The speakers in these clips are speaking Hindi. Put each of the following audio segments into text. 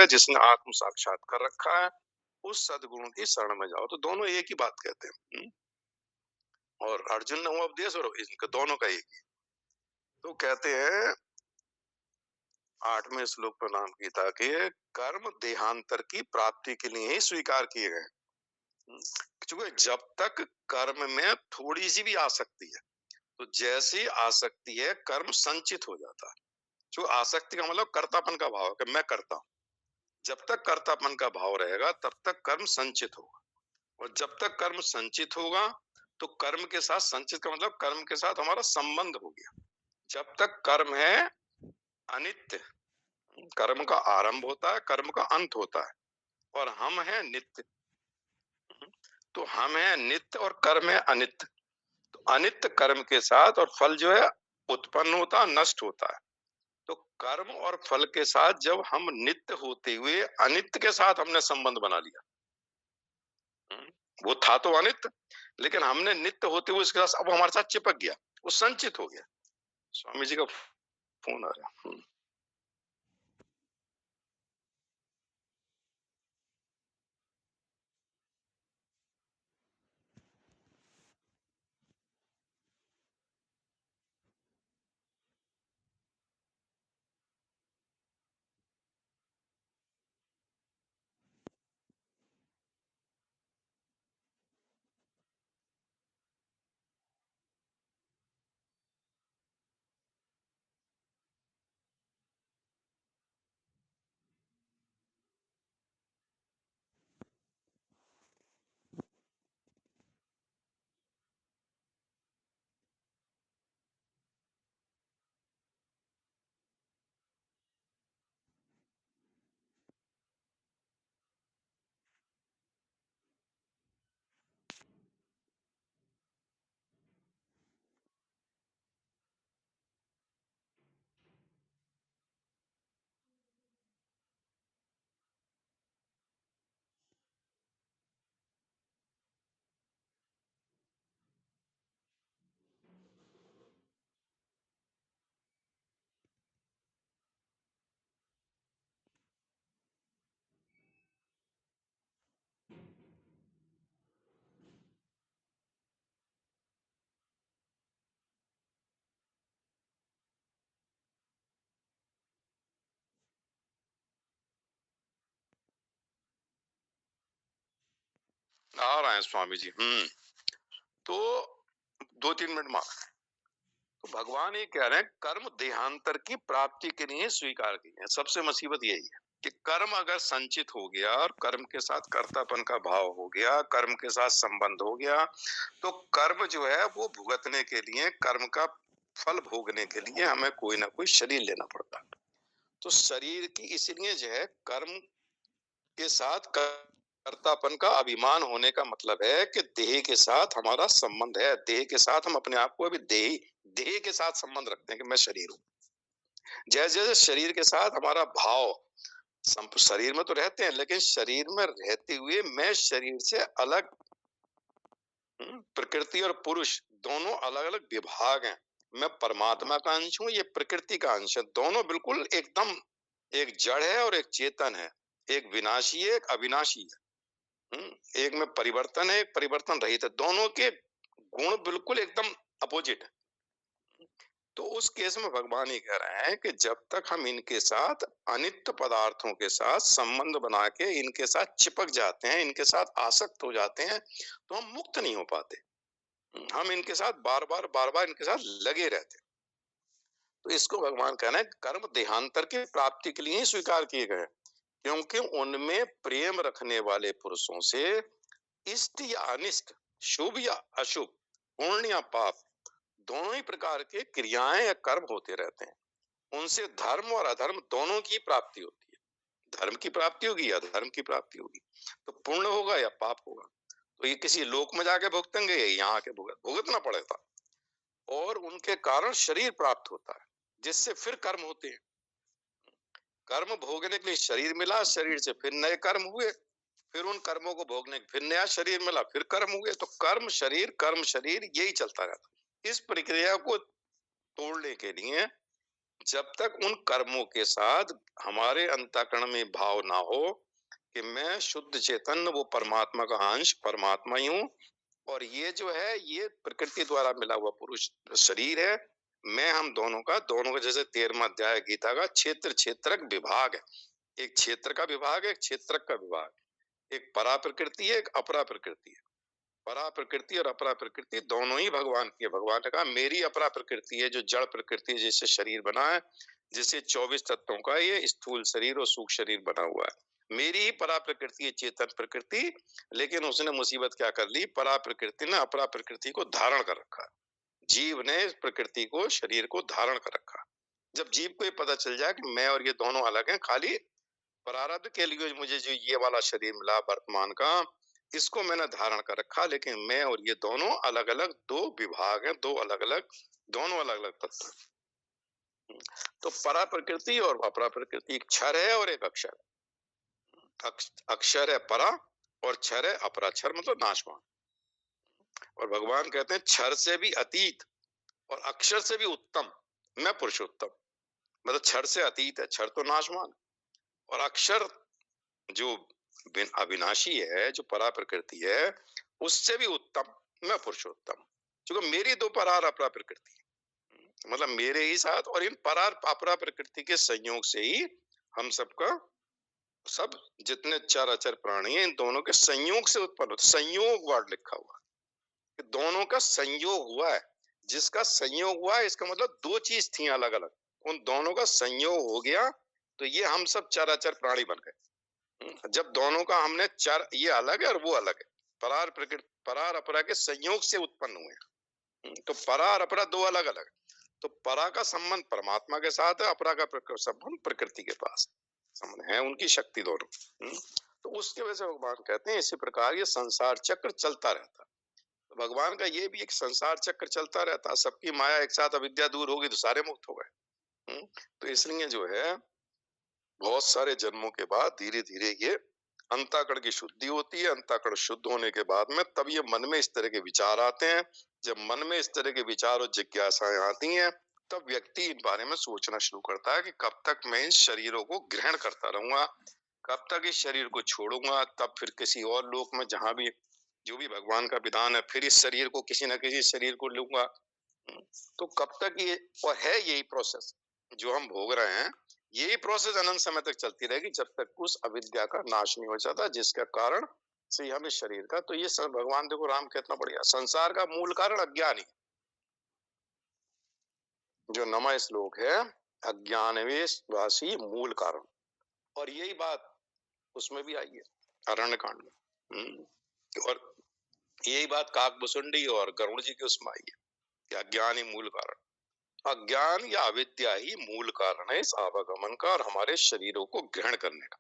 जिसने आत्म साक्षात्कार रखा है, उस सद्गुण की शरण में जाओ। तो दोनों एक ही बात कहते हैं। और अर्जुन ने वो उपदेश और इनका दोनों का एक ही। तो कहते हैं 8वें श्लोक पर नाम गीता के, कर्म देहांतर की प्राप्ति के लिए ही स्वीकार किए गए। क्योंकि जब तक कर्म में थोड़ी सी भी आसक्ति है, तो जैसी आसक्ति है कर्म संचित हो जाता है। जो आसक्ति का मतलब कर्तापन का भाव है कि मैं करता हूं। जब तक कर्तापन का भाव रहेगा तब तक कर्म संचित होगा, और जब तक कर्म संचित होगा तो कर्म के साथ, संचित का मतलब कर्म के साथ हमारा संबंध हो गया। जब तक कर्म है अनित्य, कर्म का आरंभ होता है, कर्म का अंत होता है, और हम हैं नित्य। तो हम हैं नित्य और कर्म है अनित्य। तो अनित्य कर्म के साथ, और फल जो है उत्पन्न होता है, नष्ट होता है। तो कर्म और फल के साथ जब हम नित्य होते हुए अनित्य के साथ हमने संबंध बना लिया, वो था तो अनित्य, लेकिन हमने नित्य होते हुए इसके साथ अब हमारे साथ चिपक गया, वो संचित हो गया। स्वामी जी का फोन आ रहा है। आ रहे हैं स्वामी जी। तो 2-3 मिनट में। तो भगवान ये कह रहे हैं कर्म देहांतर की प्राप्ति के लिए स्वीकार किए हैं। सबसे मुसीबत यही है कि कर्म अगर संचित हो गया और कर्म के साथ कर्तापन का भाव हो गया, कर्म के साथ संबंध हो गया, तो कर्म जो है वो भुगतने के लिए, कर्म का फल भोगने के लिए हमें कोई ना कोई शरीर लेना पड़ता। तो शरीर की इसलिए जो है कर्म के साथ कर्तापन का अभिमान होने का मतलब है कि देह के साथ हमारा संबंध है। देह के साथ हम अपने आप को अभी देह के साथ संबंध रखते हैं कि मैं शरीर हूं। जैसे जैसे शरीर के साथ हमारा भाव, शरीर में तो रहते हैं, लेकिन शरीर में रहते हुए मैं शरीर से अलग, प्रकृति और पुरुष दोनों अलग अलग विभाग हैं। मैं परमात्मा का अंश हूं, ये प्रकृति का अंश है। दोनों बिल्कुल एकदम, एक जड़ है और एक चेतन है, एक विनाशी है, एक अविनाशी है। एक में परिवर्तन है, एक परिवर्तन रहित है। दोनों के गुण बिल्कुल एकदम अपोजिट है। तो उस केस में भगवान ये कह रहे हैं कि जब तक हम इनके साथ, अनित्य पदार्थों के साथ संबंध बना के इनके साथ चिपक जाते हैं, इनके साथ आसक्त हो जाते हैं, तो हम मुक्त नहीं हो पाते। हम इनके साथ बार बार इनके साथ लगे रहते हैं। तो इसको भगवान कहना है कर्म देहांतर की प्राप्ति के लिए ही स्वीकार किए गए, क्योंकि उनमें प्रेम रखने वाले पुरुषों से इष्ट या अनिष्ट, शुभ या अशुभ, पुण्य या पाप, दोनों ही प्रकार के क्रियाएं या कर्म होते रहते हैं। उनसे धर्म और अधर्म दोनों की प्राप्ति होती है। धर्म की प्राप्ति होगी या धर्म की प्राप्ति होगी, तो पुण्य होगा या पाप होगा। तो ये किसी लोक में जाके भुगतेंगे या यहाँ आके भुगतना पड़ेगा। और उनके कारण शरीर प्राप्त होता है, जिससे फिर कर्म होते हैं। कर्म भोगने के लिए शरीर मिला, शरीर से फिर नए कर्म हुए, फिर उन कर्मों को भोगने फिर नया शरीर मिला, फिर कर्म हुए। तो कर्म शरीर यही चलता रहता। इस प्रक्रिया को तोड़ने के लिए जब तक उन कर्मों के साथ हमारे अंतःकरण में भाव ना हो कि मैं शुद्ध चेतन, वो परमात्मा का अंश, परमात्मा ही हूँ, और ये जो है ये प्रकृति द्वारा मिला हुआ पुरुष शरीर है। मैं हम दोनों का जैसे 13वां अध्याय गीता का क्षेत्र क्षेत्रक विभाग है। एक क्षेत्र का विभाग है, एक क्षेत्रक का विभाग। एक परा प्रकृति है, एक अपरा प्रकृति है। परा प्रकृति और अपरा प्रकृति दोनों ही भगवान की है। भगवान ने कहा मेरी अपरा प्रकृति है, जो जड़ प्रकृति है, जिससे शरीर बना है, जिससे 24 तत्वों का ये स्थूल शरीर और सूक्ष्म शरीर बना हुआ है। मेरी ही परा प्रकृति है, चेतन प्रकृति। लेकिन उसने मुसीबत क्या कर ली, परा प्रकृति ने अपरा प्रकृति को धारण कर रखा। जीव ने इस प्रकृति को, शरीर को धारण कर रखा। जब जीव को ये पता चल जाए कि मैं और ये दोनों अलग हैं, खाली प्रारब्ध के लिए मुझे जो ये वाला शरीर मिला वर्तमान का, इसको मैंने धारण कर रखा, लेकिन मैं और ये दोनों अलग अलग दो विभाग हैं, दो अलग अलग, दोनों अलग अलग तत्व हैं। तो परा प्रकृति और अपरा प्रकृति, एक क्षर है और एक अक्षर। अक्षर है परा और क्षर है अपरा। क्षर मतलब नाशवान। और भगवान कहते हैं क्षर से भी अतीत और अक्षर से भी उत्तम मैं पुरुषोत्तम। मतलब क्षर से अतीत है, क्षर तो नाशवान, और अक्षर जो अविनाशी है, जो परा प्रकृति है, उससे भी उत्तम मैं पुरुषोत्तम। क्योंकि मेरी दो परार अपरा प्रकृति, मतलब मेरे ही साथ और इन परार अपरा प्रकृति के संयोग से ही हम सबका, सब जितने चराचर प्राणी हैं, इन दोनों के संयोग से उत्पन्न होता। संयोग वर्ड लिखा हुआ कि दोनों का संयोग हुआ है। जिसका संयोग हुआ है, इसका मतलब दो चीज थी अलग अलग, उन दोनों का संयोग हो गया, तो ये हम सब चराचर प्राणी बन गए। जब दोनों का हमने चार, ये अलग है और वो अलग है, परार प्रकृति, परार अपरा के संयोग से उत्पन्न हुए। तो परार अपरा दो अलग अलग है। तो परा का संबंध परमात्मा के साथ है, अपरा का संबंध प्रकृति के पास संबंध है, उनकी शक्ति दोनों। तो उसके वजह से भगवान कहते हैं इसी प्रकार ये संसार चक्र चलता रहता है। तो भगवान का ये भी एक संसार चक्र चलता रहता है। सबकी माया एक साथ अविद्या दूर होगी तो सारे मुक्त हो गए। तो इसलिए जो है बहुत सारे जन्मों के बाद धीरे धीरे ये अंतःकरण की शुद्धि होती है। अंतःकरण शुद्ध होने के बाद में तब ये मन में इस तरह के विचार आते हैं। जब मन में इस तरह के विचार और जिज्ञासाएं आती हैं, तब व्यक्ति इन बारे में सोचना शुरू करता है कि कब तक मैं इन शरीरों को ग्रहण करता रहूंगा, कब तक इस शरीर को छोड़ूंगा, तब फिर किसी और लोक में, जहां भी जो भी भगवान का विधान है, फिर इस शरीर को, किसी न किसी शरीर को लूंगा। तो कब तक ये, और है यही प्रोसेस जो हम भोग रहे हैं, यही प्रोसेस अनंत समय तक चलती रहेगी, जब तक उस अविद्या का नाश नहीं हो जाता, जिसका कारण से हम इस शरीर का। तो ये भगवान देखो, राम कितना बढ़िया, संसार का मूल कारण अज्ञान ही, जो नमा श्लोक है, अज्ञानवेशवासी मूल कारण। और यही बात उसमें भी आई है अरण्य कांड में। और यही बात काकभुसुंडी और गरुड़ जी के उसमें आई है कि अज्ञान ही मूल कारण, अज्ञान या अविद्या ही मूल कारण है इस आवागमन का और हमारे शरीरों को ग्रहण करने का।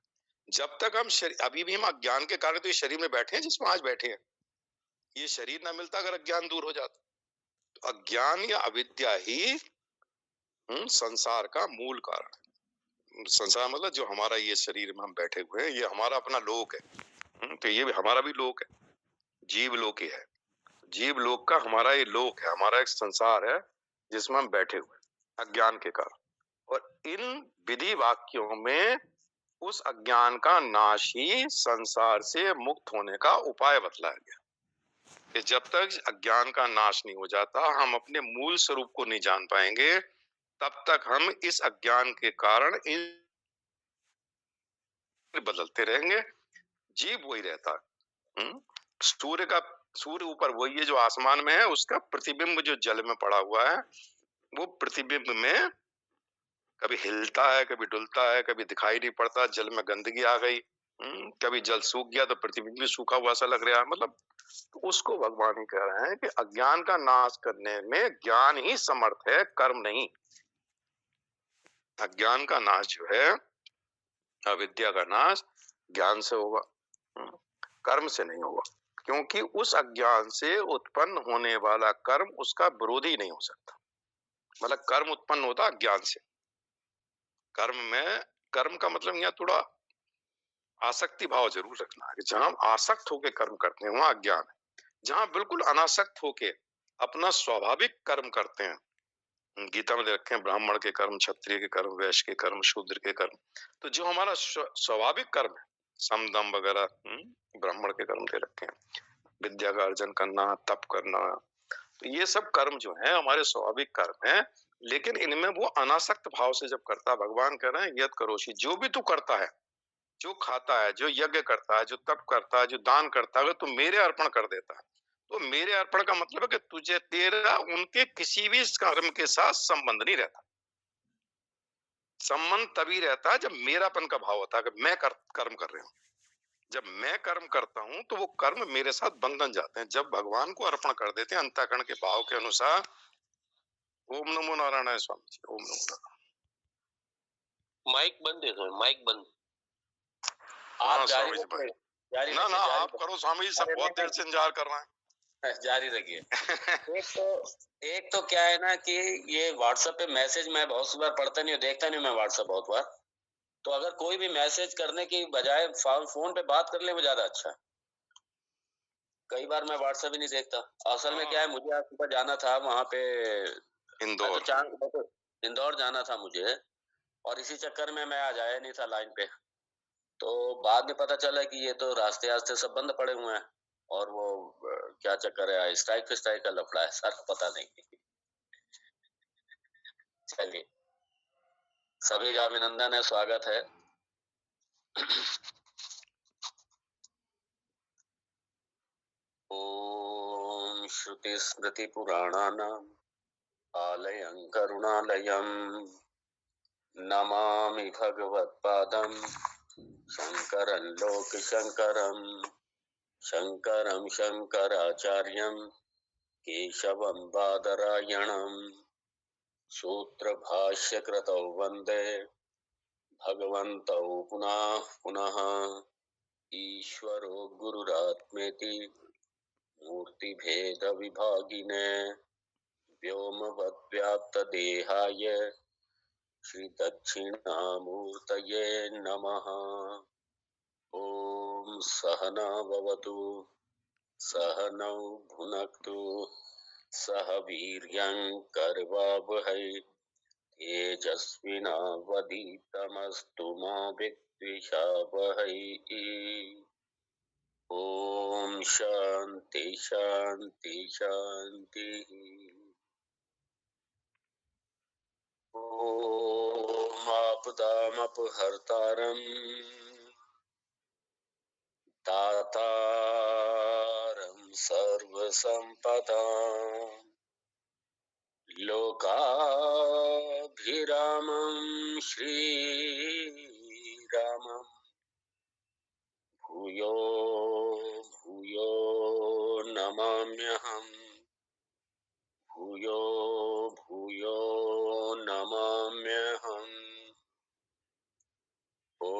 जब तक हम अभी भी हम अज्ञान के कारण तो इस शरीर में बैठे हैं जिसमें आज बैठे हैं। ये शरीर ना मिलता अगर अज्ञान दूर हो जाता। तो अज्ञान या अविद्या ही संसार का मूल कारण। संसार मतलब जो हमारा ये शरीर में हम बैठे हुए हैं, ये हमारा अपना लोक है। तो ये भी हमारा भी लोक है, जीव लोक ही है। जीव लोक का हमारा ये लोक है, हमारा एक संसार है जिसमें हम बैठे हुए हैं अज्ञान के कारण। और इन विधि वाक्यों में उस अज्ञान का नाश ही संसार से मुक्त होने का उपाय बतलाया गया कि जब तक अज्ञान का नाश नहीं हो जाता, हम अपने मूल स्वरूप को नहीं जान पाएंगे, तब तक हम इस अज्ञान के कारण इन बदलते रहेंगे। जीव वही रहता है। सूर्य ऊपर वही है जो आसमान में है, उसका प्रतिबिंब जो जल में पड़ा हुआ है, वो प्रतिबिंब में कभी हिलता है, कभी डुलता है, कभी दिखाई नहीं पड़ता, जल में गंदगी आ गई, कभी जल सूख गया तो प्रतिबिंब भी सूखा हुआ सा लग रहा है। मतलब तो उसको भगवान ही कह रहे हैं कि अज्ञान का नाश करने में ज्ञान ही समर्थ है, कर्म नहीं। अज्ञान का नाश जो है, अविद्या का नाश ज्ञान से होगा, कर्म से नहीं होगा। क्योंकि उस अज्ञान से उत्पन्न होने वाला कर्म उसका विरोधी नहीं हो सकता। मतलब कर्म उत्पन्न होता अज्ञान से। कर्म का मतलब यहाँ थोड़ा आसक्ति भाव जरूर रखना है कि जहां हम आसक्त होके कर्म करते हैं वहां अज्ञान है। जहां बिल्कुल अनासक्त होके अपना स्वाभाविक कर्म करते हैं, गीता में दे रखे हैं ब्राह्मण के कर्म, क्षत्रिय के कर्म, वैश्य के कर्म, शूद्र के कर्म। तो जो हमारा स्वाभाविक कर्म है, सम दम वगैरह, ब्राह्मण के कर्म दे रखे हैं। विद्या का अर्जन करना, तप करना, तो ये सब कर्म जो है हमारे स्वाभाविक कर्म है। लेकिन इनमें वो अनासक्त भाव से जब करता है, भगवान कह रहे हैं यद करोषि, जो भी तू करता है, जो खाता है, जो यज्ञ करता है, जो तप करता है, जो दान करता है, अगर तू मेरे अर्पण कर देता है, तो मेरे अर्पण का मतलब है कि तुझे तेरा उनके किसी भी कर्म के साथ संबंध नहीं रहता। संबंध तभी रहता है जब मेरापन का भाव होता है कि मैं कर्म कर रहा हूं। जब मैं कर्म करता हूं तो वो कर्म मेरे साथ बंधन जाते हैं। जब भगवान को अर्पण कर देते हैं अंतःकरण के भाव के अनुसार। ओम नमो नारायण स्वामी जी, ओम नमो नारायण। माइक बंद है सर, माइक बंद। हाँ स्वामी जी भाई, ना ना आप करो स्वामी जी, सब बहुत देर से इंतजार कर रहे हैं। जारी रखिए। एक तो क्या है ना कि ये व्हाट्सएप पे मैसेज मैं बहुत बार पढ़ता नहीं हूँ, देखता नहीं हूँ मैं व्हाट्सएप बहुत बार। तो अगर कोई भी मैसेज करने की बजाय फोन पे बात कर ले वो ज्यादा अच्छा है। कई बार मैं व्हाट्सएप ही नहीं देखता। असल में क्या है, मुझे आज सुबह जाना था वहां पे इंदौर, इंदौर जाना था मुझे, और इसी चक्कर में मैं आज आया नहीं था लाइन पे। तो बाद में पता चला कि ये तो रास्ते आस्ते सब बंद पड़े हुए हैं, और वो क्या चक्कर है, स्ट्राइक का लफड़ा है सर, पता नहीं। चलिए, सभी का अभिनंदन है, स्वागत है। ओम श्रुति स्मृति पुराणानाम आलयं करुणालयं नमामि भगवत्पादं शंकरं लोकशंकरं शंकरं शंकराचार्यं केशवं बादरायणं सूत्रभाष्यकृतौ वन्दे भगवन्तौ पुनः पुनः ईश्वरो गुरुरात्मेति मूर्तिभेदविभागिने व्योमवद्व्याप्तदेहाय श्रीदक्षिणामूर्तये नमः। ॐ सहना भवतु, सहनौ भुनक्तु, सह वीर्यं करवावहै, तेजस्विनावधीतमस्तु मा विद्विषावहै। ॐ शान्ति शान्ति शान्तिः। ॐ आपदामपहर्तारम् दातारं सर्वसम्पदाम् लोकाभिरामं श्रीरामं भूयो भूयो नमाम्यहम्, भूयो भूयो नमाम्यहम्। ओ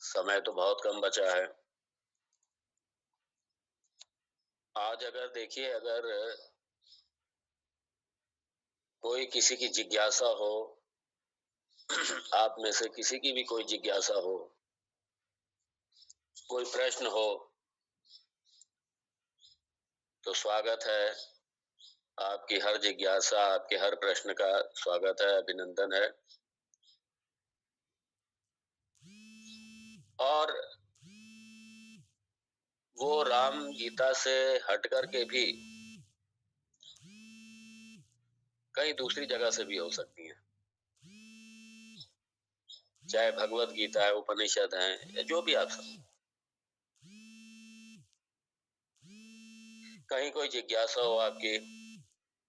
समय तो बहुत कम बचा है। आज अगर देखिए, अगर कोई किसी की जिज्ञासा हो, आप में से किसी की भी कोई जिज्ञासा हो, कोई प्रश्न हो, तो स्वागत है। आपकी हर जिज्ञासा, आपके हर प्रश्न का स्वागत है, अभिनंदन है। और वो राम गीता से हट करके भी कई दूसरी जगह से भी हो सकती हैं, चाहे भगवत गीता है, उपनिषद है, या जो भी आप सब, कहीं कोई जिज्ञासा हो आपकी,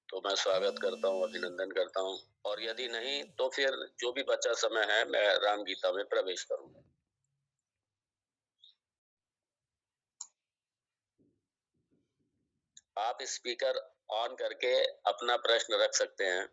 तो मैं स्वागत करता हूँ, अभिनंदन करता हूँ। और यदि नहीं तो फिर जो भी बचा समय है मैं राम गीता में प्रवेश करूंगा। आप स्पीकर ऑन करके अपना प्रश्न रख सकते हैं।